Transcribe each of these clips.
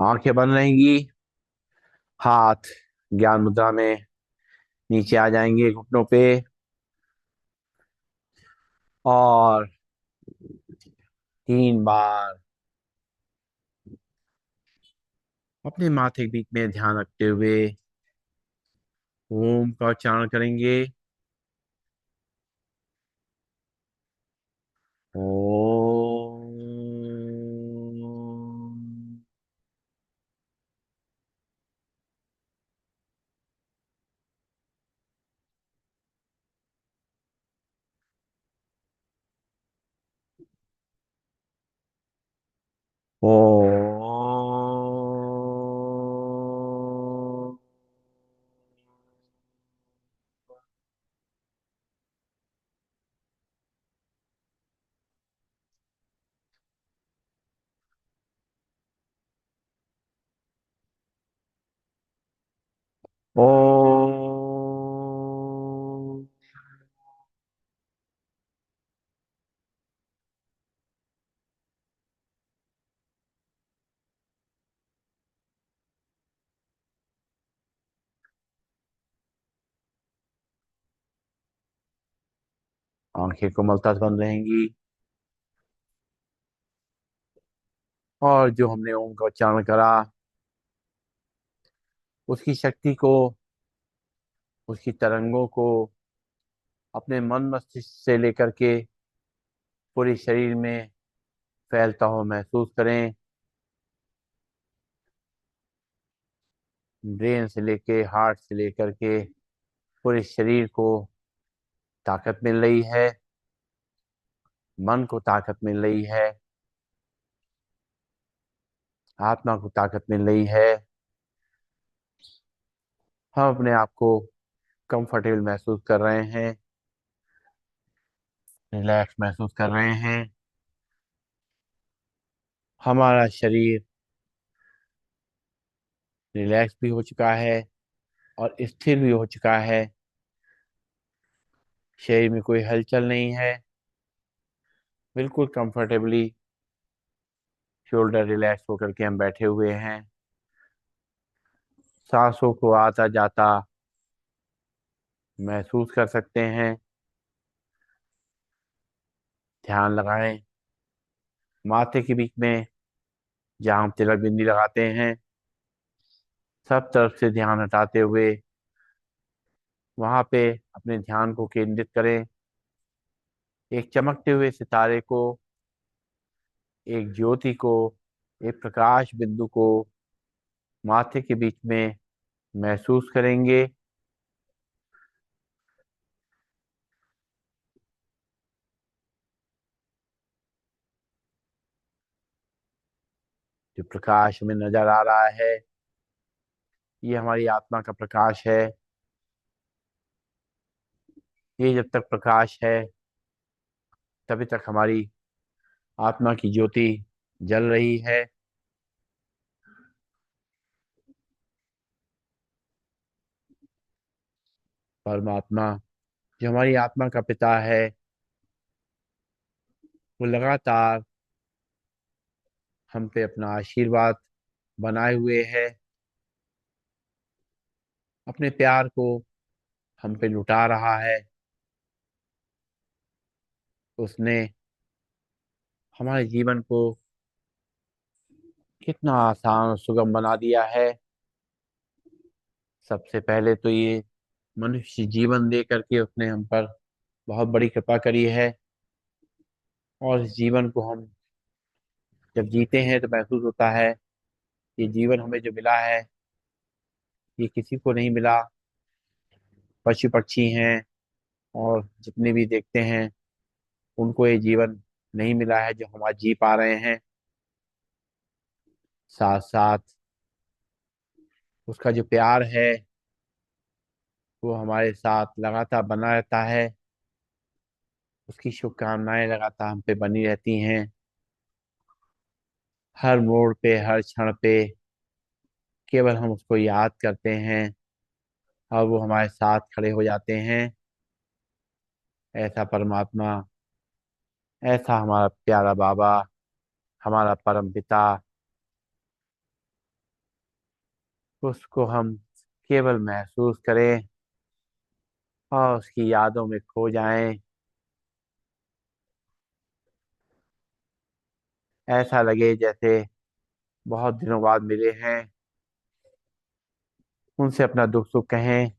आंखें बंद रहेंगी। हाथ ज्ञान मुद्रा में नीचे आ जाएंगे घुटनों पे। और 3 बार अपने माथे के बीच में ध्यान रखते हुए ओम का उच्चारण करेंगे। ओम। ओम। ओम। आंखें कोमलता से बंद रहेंगी। और जो हमने ओम का उच्चारण करा उसकी शक्ति को, उसकी तरंगों को अपने मन मस्तिष्क से लेकर के पूरे शरीर में फैलता हुआ महसूस करें। ब्रेन से लेके हार्ट से लेकर के पूरे शरीर को ताकत मिल रही है। मन को ताकत मिल रही है। आत्मा को ताकत मिल रही है। हम अपने आप को कंफर्टेबल महसूस कर रहे हैं। रिलैक्स महसूस कर रहे हैं। हमारा शरीर रिलैक्स भी हो चुका है और स्थिर भी हो चुका है। शरीर में कोई हलचल नहीं है। बिल्कुल कंफर्टेबली शोल्डर रिलैक्स होकर के हम बैठे हुए हैं। सांसों को आता जाता महसूस कर सकते हैं। ध्यान लगाएं माथे के बीच में, जहाँ हम तिलक बिंदी लगाते हैं। सब तरफ से ध्यान हटाते हुए वहां पे अपने ध्यान को केंद्रित करें। एक चमकते हुए सितारे को, एक ज्योति को, एक प्रकाश बिंदु को माथे के बीच में महसूस करेंगे। जो प्रकाश हमें नजर आ रहा है, ये हमारी आत्मा का प्रकाश है। ये जब तक प्रकाश है तभी तक हमारी आत्मा की ज्योति जल रही है। परमात्मा, जो हमारी आत्मा का पिता है, वो लगातार हम पे अपना आशीर्वाद बनाए हुए है। अपने प्यार को हम पे लुटा रहा है। उसने हमारे जीवन को कितना आसान और सुगम बना दिया है। सबसे पहले तो ये मनुष्य जीवन दे करके उसने हम पर बहुत बड़ी कृपा करी है। और इस जीवन को हम जब जीते हैं तो महसूस होता है ये जीवन हमें जो मिला है ये किसी को नहीं मिला। पशु पक्षी हैं और जितने भी देखते हैं उनको ये जीवन नहीं मिला है जो हम आज जी पा रहे हैं। साथ साथ उसका जो प्यार है वो हमारे साथ लगातार बना रहता है। उसकी शुभकामनाएं लगातार हम पे बनी रहती हैं। हर मोड़ पे, हर क्षण पे केवल हम उसको याद करते हैं और वो हमारे साथ खड़े हो जाते हैं। ऐसा परमात्मा, ऐसा हमारा प्यारा बाबा, हमारा परम पिता उसको हम केवल महसूस करें और उसकी यादों में खो जाएं। ऐसा लगे जैसे बहुत दिनों बाद मिले हैं। उनसे अपना दुख सुख कहें।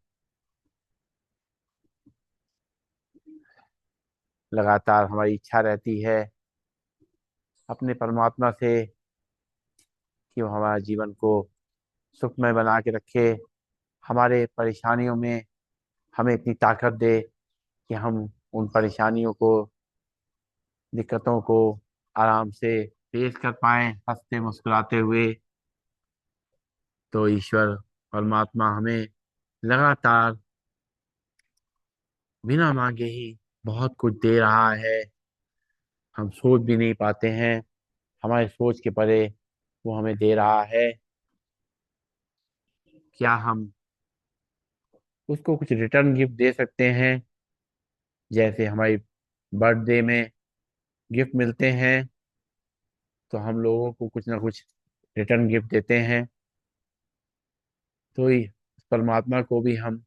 लगातार हमारी इच्छा रहती है अपने परमात्मा से कि वो हमारे जीवन को सुखमय बना के रखे, हमारे परेशानियों में हमें इतनी ताकत दे कि हम उन परेशानियों को, दिक्कतों को आराम से पेश कर पाएं, हंसते मुस्कुराते हुए। तो ईश्वर परमात्मा हमें लगातार बिना मांगे ही बहुत कुछ दे रहा है। हम सोच भी नहीं पाते हैं, हमारे सोच के परे वो हमें दे रहा है। क्या हम उसको कुछ रिटर्न गिफ्ट दे सकते हैं? जैसे हमारी बर्थडे में गिफ्ट मिलते हैं तो हम लोगों को कुछ ना कुछ रिटर्न गिफ्ट देते हैं। तो परमात्मा को भी हम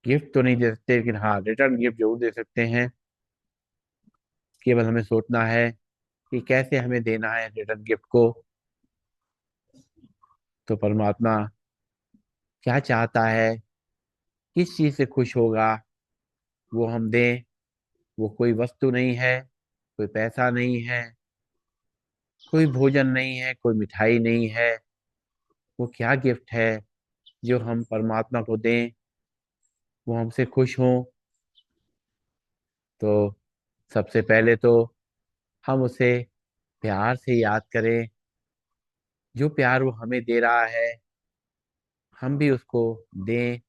गिफ्ट तो नहीं दे सकते, लेकिन हाँ रिटर्न गिफ्ट जरूर दे सकते हैं। केवल हमें सोचना है कि कैसे हमें देना है रिटर्न गिफ्ट को। तो परमात्मा क्या चाहता है, किस चीज से खुश होगा, वो हम दें। वो कोई वस्तु नहीं है, कोई पैसा नहीं है, कोई भोजन नहीं है, कोई मिठाई नहीं है। वो क्या गिफ्ट है जो हम परमात्मा को दें, वो हमसे खुश हों। तो सबसे पहले तो हम उसे प्यार से याद करें। जो प्यार वो हमें दे रहा है हम भी उसको दें,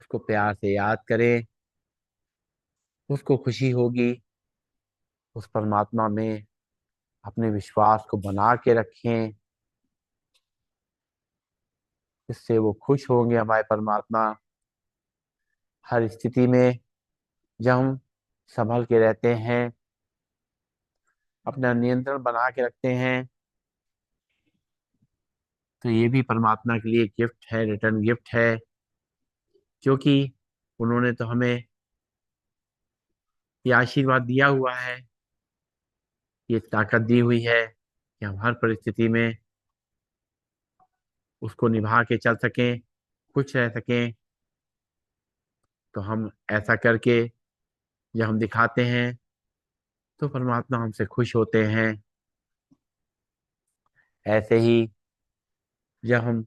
उसको प्यार से याद करें। उसको खुशी होगी। उस परमात्मा में अपने विश्वास को बना के रखें। इससे वो खुश होंगे हमारे परमात्मा। हर स्थिति में जब हम संभल के रहते हैं, अपना नियंत्रण बना के रखते हैं, तो ये भी परमात्मा के लिए गिफ्ट है, रिटर्न गिफ्ट है। क्योंकि उन्होंने तो हमें ये आशीर्वाद दिया हुआ है, ये ताकत दी हुई है कि हम हर परिस्थिति में उसको निभा के चल सकें, खुश रह सकें। तो हम ऐसा करके जब हम दिखाते हैं तो परमात्मा हमसे खुश होते हैं। ऐसे ही जब हम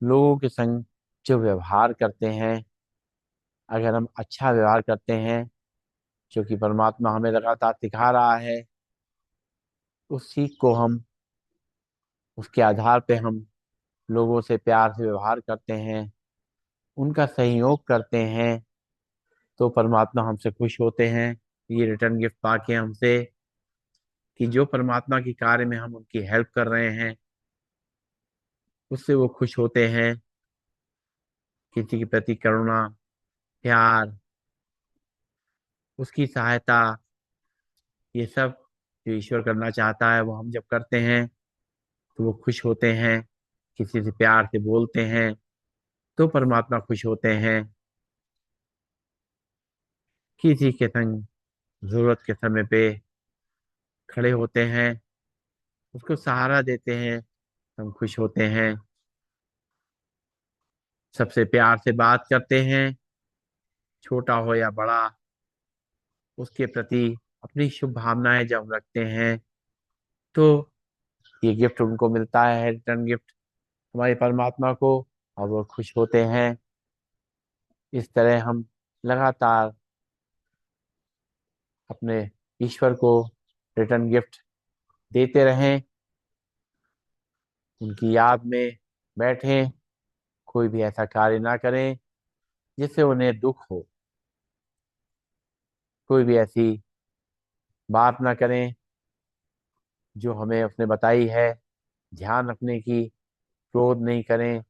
लोगों के संग जो व्यवहार करते हैं, अगर हम अच्छा व्यवहार करते हैं, जो कि परमात्मा हमें लगातार सिखा रहा है, उस सीख को हम, उसके आधार पे हम लोगों से प्यार से व्यवहार करते हैं, उनका सहयोग करते हैं, तो परमात्मा हमसे खुश होते हैं। ये रिटर्न गिफ्ट पाके हमसे कि जो परमात्मा की कार्य में हम उनकी हेल्प कर रहे हैं, उससे वो खुश होते हैं। किसी के प्रति करुणा, प्यार, उसकी सहायता, ये सब जो ईश्वर करना चाहता है वो हम जब करते हैं तो वो खुश होते हैं। किसी से प्यार से बोलते हैं तो परमात्मा खुश होते हैं। किसी के संग जरूरत के समय पे खड़े होते हैं, उसको सहारा देते हैं, हम खुश होते हैं। सबसे प्यार से बात करते हैं, छोटा हो या बड़ा, उसके प्रति अपनी शुभ भावनाएं जब हम रखते हैं तो ये गिफ्ट उनको मिलता है, रिटर्न गिफ्ट हमारे परमात्मा को, और वो खुश होते हैं। इस तरह हम लगातार अपने ईश्वर को रिटर्न गिफ्ट देते रहें, उनकी याद में बैठें। कोई भी ऐसा कार्य ना करें जिससे उन्हें दुख हो, कोई भी ऐसी बात ना करें जो हमें उसने बताई है ध्यान रखने की। क्रोध नहीं करें,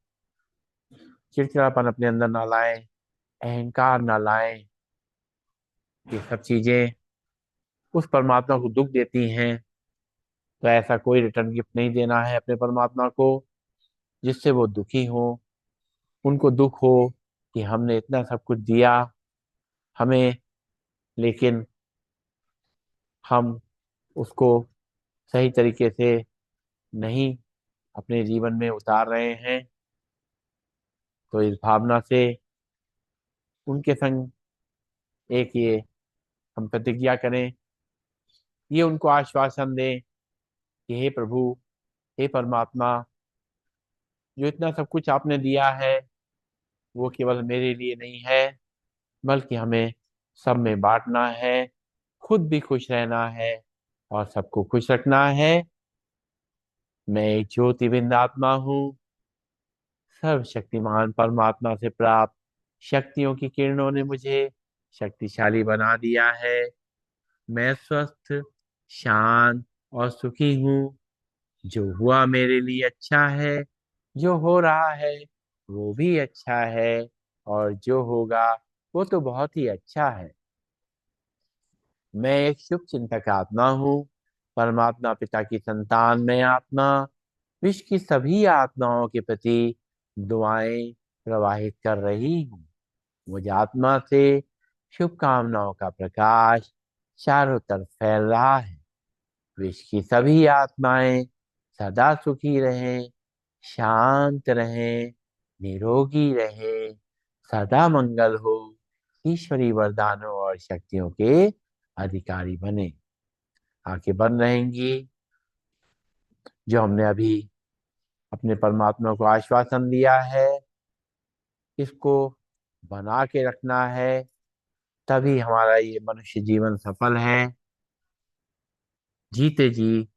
चिड़चिड़ापन अपने अंदर ना लाएं, अहंकार ना लाएं। ये सब चीजें उस परमात्मा को दुख देती हैं। तो ऐसा कोई रिटर्न गिफ्ट नहीं देना है अपने परमात्मा को। जिससे वो दुखी हो, उनको दुख हो कि हमने इतना सब कुछ दिया हमें, लेकिन हम उसको सही तरीके से नहीं अपने जीवन में उतार रहे हैं। तो इस भावना से उनके संग एक ये हम प्रतिज्ञा करें, ये उनको आश्वासन दें कि हे प्रभु, हे परमात्मा, जो इतना सब कुछ आपने दिया है वो केवल मेरे लिए नहीं है, बल्कि हमें सब में बांटना है, खुद भी खुश रहना है और सबको खुश रखना है। मैं एक ज्योतिर्बिंद आत्मा हूँ, सर्वशक्तिमान परमात्मा से प्राप्त शक्तियों की किरणों ने मुझे शक्तिशाली बना दिया है। मैं स्वस्थ, शांत और सुखी हूँ। जो हुआ मेरे लिए अच्छा है, जो हो रहा है वो भी अच्छा है, और जो होगा वो तो बहुत ही अच्छा है। मैं एक शुभ चिंतक आत्मा हूँ, परमात्मा पिता की संतान मैं आत्मा विश्व की सभी आत्माओं के प्रति दुआएं प्रवाहित कर रही हूँ। मुझ आत्मा से शुभकामनाओं का प्रकाश चारों तरफ फैल रहा है। विश्व की सभी आत्माएं सदा सुखी रहें, शांत रहें, निरोगी रहें, सदा मंगल हो, ईश्वरी वरदानों और शक्तियों के अधिकारी बने। आंखें बंद रहेंगी। जो हमने अभी अपने परमात्मा को आश्वासन दिया है, इसको बना के रखना है, तभी हमारा ये मनुष्य जीवन सफल है। जीते जी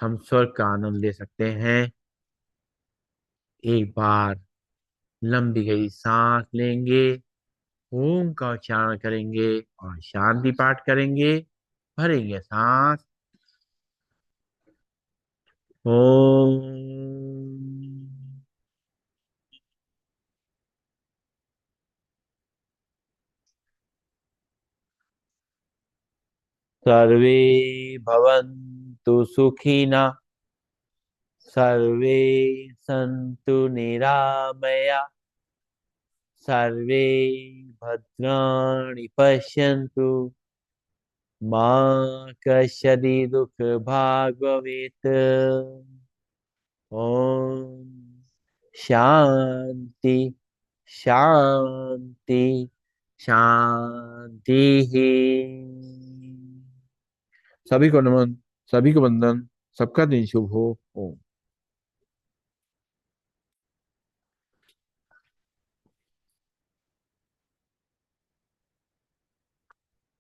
हम स्वर्ग का आनंद ले सकते हैं। एक बार लंबी गई सांस लेंगे, ओम का उच्चारण करेंगे और शांति पाठ करेंगे। भरेंगे सांस। ओम। सर्वे भवन्तु सुखिनः, सर्वे सन्तु निरामया, सर्वे भद्राणि पश्यन्तु, मा कश्चित् दुःखभाग् भवेत्। ओम शांति, शांति, शांति ही। सभी को नमन, सभी को वंदन, सबका दिन शुभ हो। ओम।